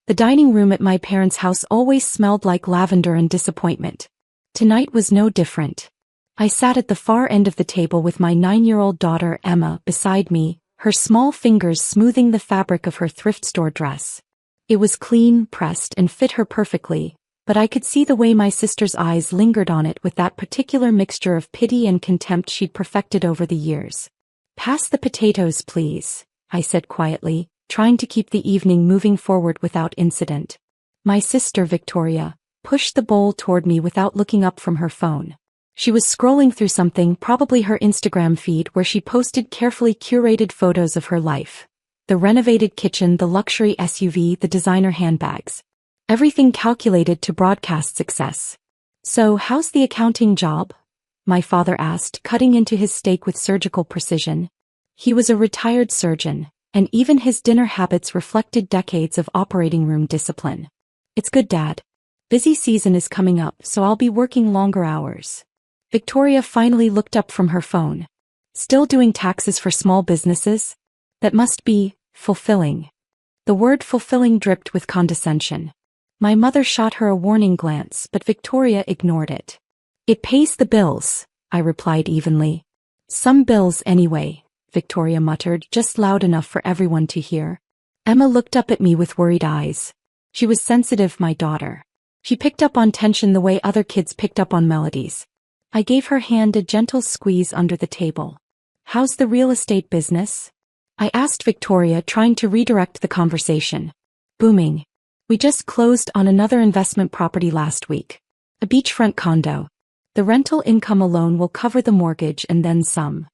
The dining room at my parents' house always smelled like lavender and disappointment. Tonight was no different. I sat at the far end of the table with my 9-year-old daughter Emma beside me, her small fingers smoothing the fabric of her thrift store dress. It was clean, pressed, and fit her perfectly, but I could see the way my sister's eyes lingered on it with that particular mixture of pity and contempt she'd perfected over the years. "Pass the potatoes, please," I said quietly, trying to keep the evening moving forward without incident. My sister Victoria pushed the bowl toward me without looking up from her phone. She was scrolling through something, probably her Instagram feed, where she posted carefully curated photos of her life. The renovated kitchen, the luxury SUV, the designer handbags. Everything calculated to broadcast success. "So, how's the accounting job?" my father asked, cutting into his steak with surgical precision. He was a retired surgeon, and even his dinner habits reflected decades of operating room discipline. "It's good, Dad. Busy season is coming up, so I'll be working longer hours." Victoria finally looked up from her phone. "Still doing taxes for small businesses? That must be fulfilling." The word fulfilling dripped with condescension. My mother shot her a warning glance, but Victoria ignored it. "It pays the bills," I replied evenly. "Some bills anyway," Victoria muttered, just loud enough for everyone to hear. Emma looked up at me with worried eyes. She was sensitive, my daughter. She picked up on tension the way other kids picked up on melodies. I gave her hand a gentle squeeze under the table. "How's the real estate business?" I asked Victoria, trying to redirect the conversation. "Booming. We just closed on another investment property last week. A beachfront condo. The rental income alone will cover the mortgage and then some."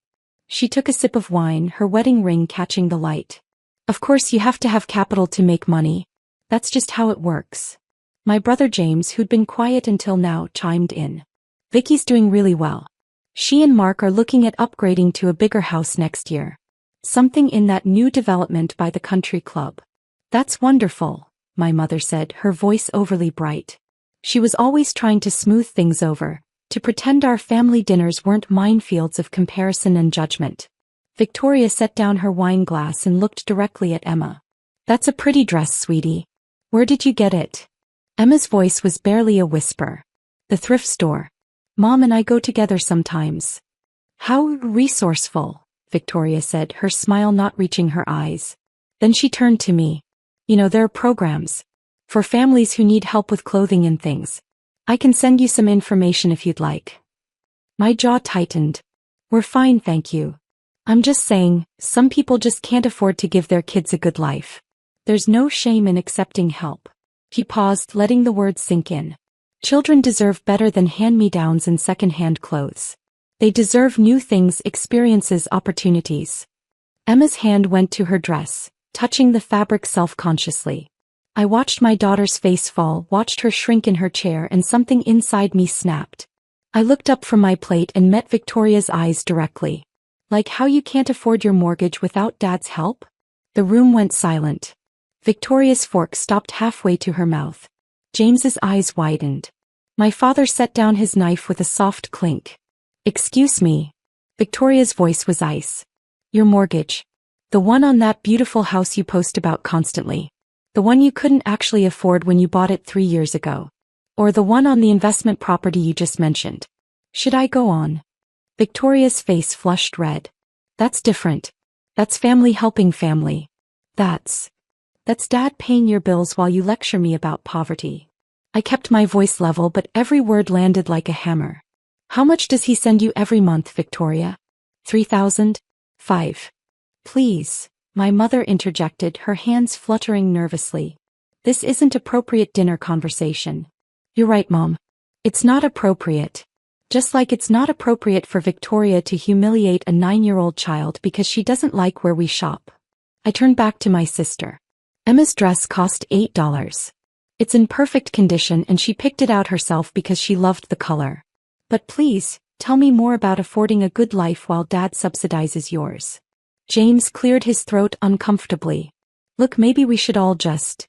She took a sip of wine, her wedding ring catching the light. "Of course you have to have capital to make money. That's just how it works." My brother James, who'd been quiet until now, chimed in. "Vicky's doing really well. She and Mark are looking at upgrading to a bigger house next year. Something in that new development by the country club." "That's wonderful," my mother said, her voice overly bright. She was always trying to smooth things over, to pretend our family dinners weren't minefields of comparison and judgment. Victoria set down her wine glass and looked directly at Emma. "That's a pretty dress, sweetie. Where did you get it?" Emma's voice was barely a whisper. "The thrift store. Mom and I go together sometimes." "How resourceful," Victoria said, her smile not reaching her eyes. Then she turned to me. "You know, there are programs for families who need help with clothing and things. I can send you some information if you'd like." My jaw tightened. "We're fine, thank you. I'm just saying, some people just can't afford to give their kids a good life. There's no shame in accepting help." He paused, letting the words sink in. "Children deserve better than hand-me-downs and second-hand clothes. They deserve new things, experiences, opportunities." Emma's hand went to her dress, touching the fabric self-consciously. I watched my daughter's face fall, watched her shrink in her chair, and something inside me snapped. I looked up from my plate and met Victoria's eyes directly. "Like how you can't afford your mortgage without Dad's help?" The room went silent. Victoria's fork stopped halfway to her mouth. James's eyes widened. My father set down his knife with a soft clink. "Excuse me." Victoria's voice was ice. "Your mortgage. The one on that beautiful house you post about constantly. The one you couldn't actually afford when you bought it 3 years ago. Or the one on the investment property you just mentioned. Should I go on?" Victoria's face flushed red. "That's different. That's family helping family. That's Dad paying your bills while you lecture me about poverty." I kept my voice level, but every word landed like a hammer. "How much does he send you every month, Victoria?" 3,000? 5. "Please," my mother interjected, her hands fluttering nervously. "This isn't appropriate dinner conversation." "You're right, Mom. It's not appropriate. Just like it's not appropriate for Victoria to humiliate a 9-year-old child because she doesn't like where we shop." I turned back to my sister. "Emma's dress cost $8. It's in perfect condition and she picked it out herself because she loved the color. But please, tell me more about affording a good life while Dad subsidizes yours." James cleared his throat uncomfortably. "Look, maybe we should all just—"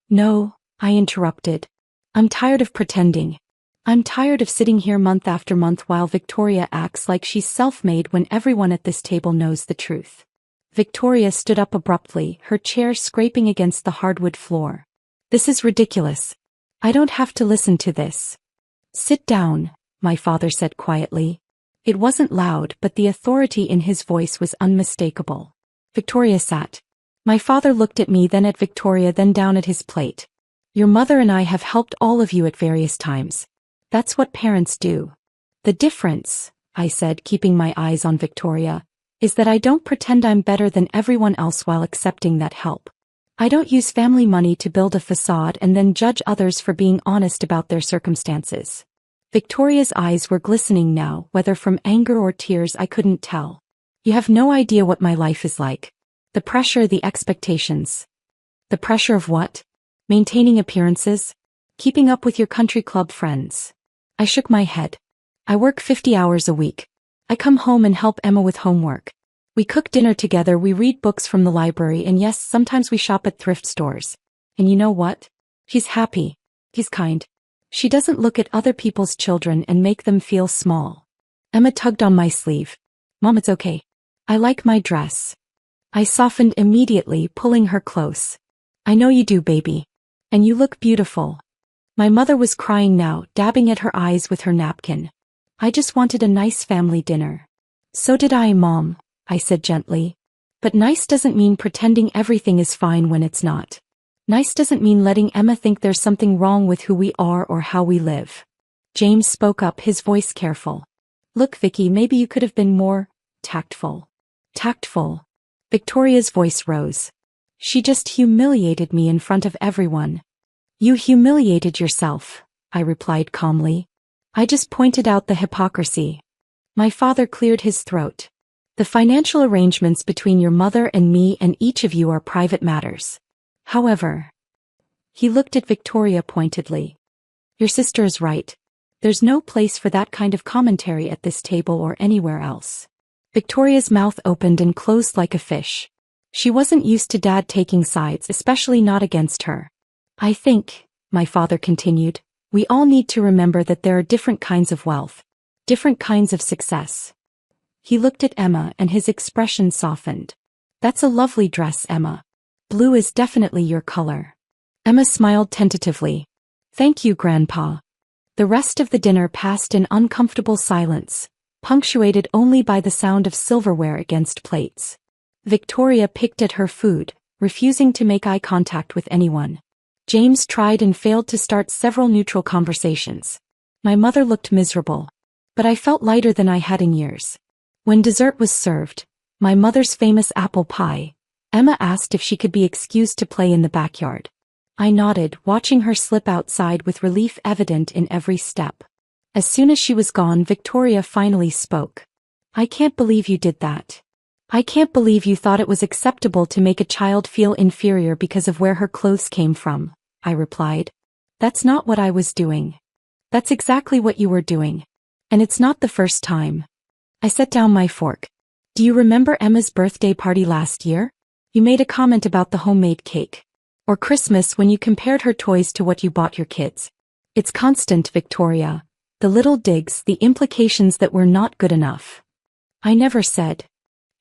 "No," I interrupted. "I'm tired of pretending. I'm tired of sitting here month after month while Victoria acts like she's self-made when everyone at this table knows the truth." Victoria stood up abruptly, her chair scraping against the hardwood floor. This is ridiculous. I don't have to listen to this. Sit down, my father said quietly. It wasn't loud, but the authority in his voice was unmistakable. Victoria sat. My father looked at me, then at Victoria, then down at his plate. Your mother and I have helped all of you at various times. That's what parents do. The difference, I said, keeping my eyes on Victoria, is that I don't pretend I'm better than everyone else while accepting that help. I don't use family money to build a facade and then judge others for being honest about their circumstances. Victoria's eyes were glistening now, whether from anger or tears I couldn't tell. You have no idea what my life is like. The pressure, the expectations. The pressure of what? Maintaining appearances? Keeping up with your country club friends? I shook my head. I work 50 hours a week. I come home and help Emma with homework. We cook dinner together, we read books from the library, and yes, sometimes we shop at thrift stores. And you know what? He's happy. He's kind. She doesn't look at other people's children and make them feel small. Emma tugged on my sleeve. Mom, it's okay. I like my dress. I softened immediately, pulling her close. I know you do, baby. And you look beautiful. My mother was crying now, dabbing at her eyes with her napkin. I just wanted a nice family dinner. So did I, Mom, I said gently. But nice doesn't mean pretending everything is fine when it's not. Nice doesn't mean letting Emma think there's something wrong with who we are or how we live. James spoke up, his voice careful. Look, Vicky, maybe you could have been more tactful. Tactful. Victoria's voice rose. She just humiliated me in front of everyone. You humiliated yourself, I replied calmly. I just pointed out the hypocrisy. My father cleared his throat. The financial arrangements between your mother and me and each of you are private matters. However, he looked at Victoria pointedly. Your sister is right. There's no place for that kind of commentary at this table or anywhere else. Victoria's mouth opened and closed like a fish. She wasn't used to Dad taking sides, especially not against her. I think, my father continued, we all need to remember that there are different kinds of wealth, different kinds of success. He looked at Emma and his expression softened. That's a lovely dress, Emma. Blue is definitely your color. Emma smiled tentatively. Thank you, Grandpa. The rest of the dinner passed in uncomfortable silence, punctuated only by the sound of silverware against plates. Victoria picked at her food, refusing to make eye contact with anyone. James tried and failed to start several neutral conversations. My mother looked miserable, but I felt lighter than I had in years. When dessert was served, my mother's famous apple pie, Emma asked if she could be excused to play in the backyard. I nodded, watching her slip outside with relief evident in every step. As soon as she was gone, Victoria finally spoke. I can't believe you did that. I can't believe you thought it was acceptable to make a child feel inferior because of where her clothes came from, I replied. That's not what I was doing. That's exactly what you were doing. And it's not the first time. I set down my fork. Do you remember Emma's birthday party last year? You made a comment about the homemade cake. Or Christmas when you compared her toys to what you bought your kids. It's constant, Victoria. The little digs, the implications that we're not good enough. I never said.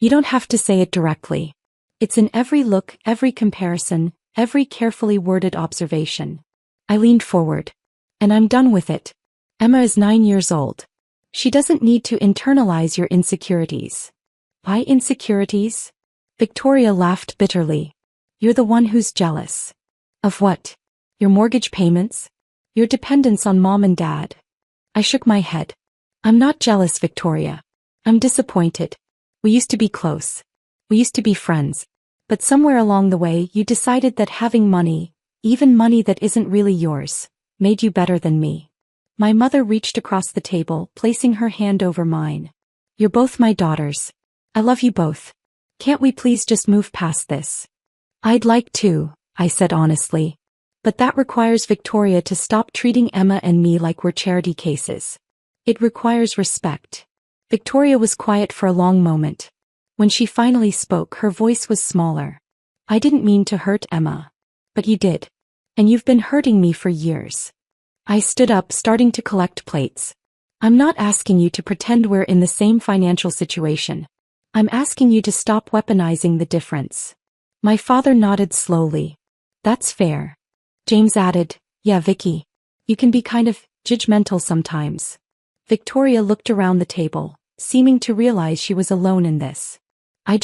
You don't have to say it directly. It's in every look, every comparison, every carefully worded observation. I leaned forward. And I'm done with it. Emma is 9 years old. She doesn't need to internalize your insecurities. My insecurities? Victoria laughed bitterly. You're the one who's jealous. Of what? Your mortgage payments? Your dependence on Mom and Dad? I shook my head. I'm not jealous, Victoria. I'm disappointed. We used to be close. We used to be friends. But somewhere along the way you decided that having money, even money that isn't really yours, made you better than me. My mother reached across the table, placing her hand over mine. You're both my daughters. I love you both. Can't we please just move past this? I'd like to, I said honestly. But that requires Victoria to stop treating Emma and me like we're charity cases. It requires respect. Victoria was quiet for a long moment. When she finally spoke, her voice was smaller. I didn't mean to hurt Emma. But you did. And you've been hurting me for years. I stood up, starting to collect plates. I'm not asking you to pretend we're in the same financial situation. I'm asking you to stop weaponizing the difference. My father nodded slowly. That's fair. James added, yeah, Vicky. You can be kind of judgmental sometimes. Victoria looked around the table, seeming to realize she was alone in this. I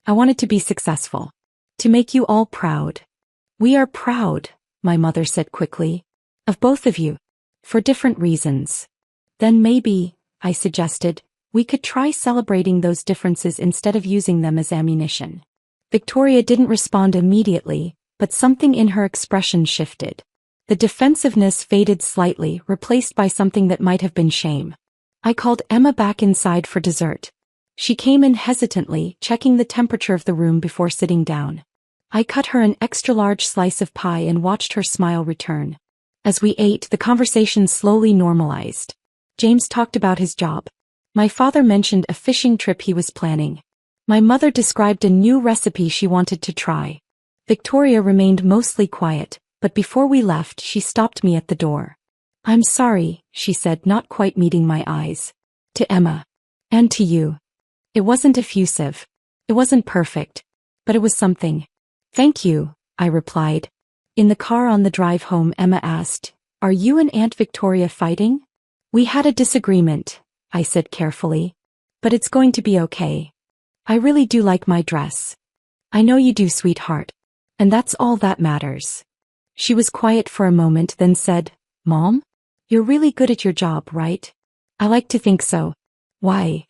wanted to be successful. To make you all proud. We are proud, my mother said quickly. Of both of you. For different reasons. Then maybe, I suggested, we could try celebrating those differences instead of using them as ammunition. Victoria didn't respond immediately, but something in her expression shifted. The defensiveness faded slightly, replaced by something that might have been shame. I called Emma back inside for dessert. She came in hesitantly, checking the temperature of the room before sitting down. I cut her an extra-large slice of pie and watched her smile return. As we ate, the conversation slowly normalized. James talked about his job. My father mentioned a fishing trip he was planning. My mother described a new recipe she wanted to try. Victoria remained mostly quiet, but before we left she stopped me at the door. I'm sorry, she said, not quite meeting my eyes. To Emma. And to you. It wasn't effusive. It wasn't perfect. But it was something. Thank you, I replied. In the car on the drive home, Emma asked, are you and Aunt Victoria fighting? We had a disagreement, I said carefully. But it's going to be okay. I really do like my dress. I know you do, sweetheart. And that's all that matters. She was quiet for a moment, then said, Mom? You're really good at your job, right? I like to think so. Why?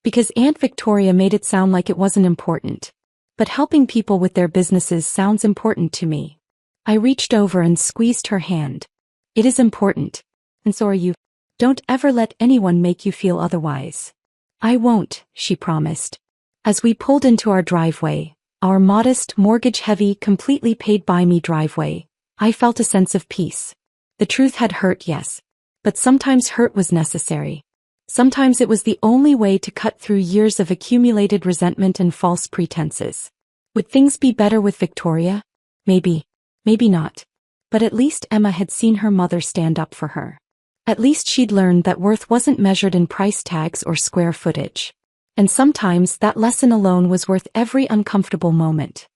Because Aunt Victoria made it sound like it wasn't important. But helping people with their businesses sounds important to me. I reached over and squeezed her hand. It is important. And so are you. Don't ever let anyone make you feel otherwise. I won't, she promised. As we pulled into our driveway, our modest, mortgage-heavy, completely paid-by-me driveway, I felt a sense of peace. The truth had hurt, yes. But sometimes hurt was necessary. Sometimes it was the only way to cut through years of accumulated resentment and false pretenses. Would things be better with Victoria? Maybe. Maybe not. But at least Emma had seen her mother stand up for her. At least she'd learned that worth wasn't measured in price tags or square footage. And sometimes that lesson alone was worth every uncomfortable moment.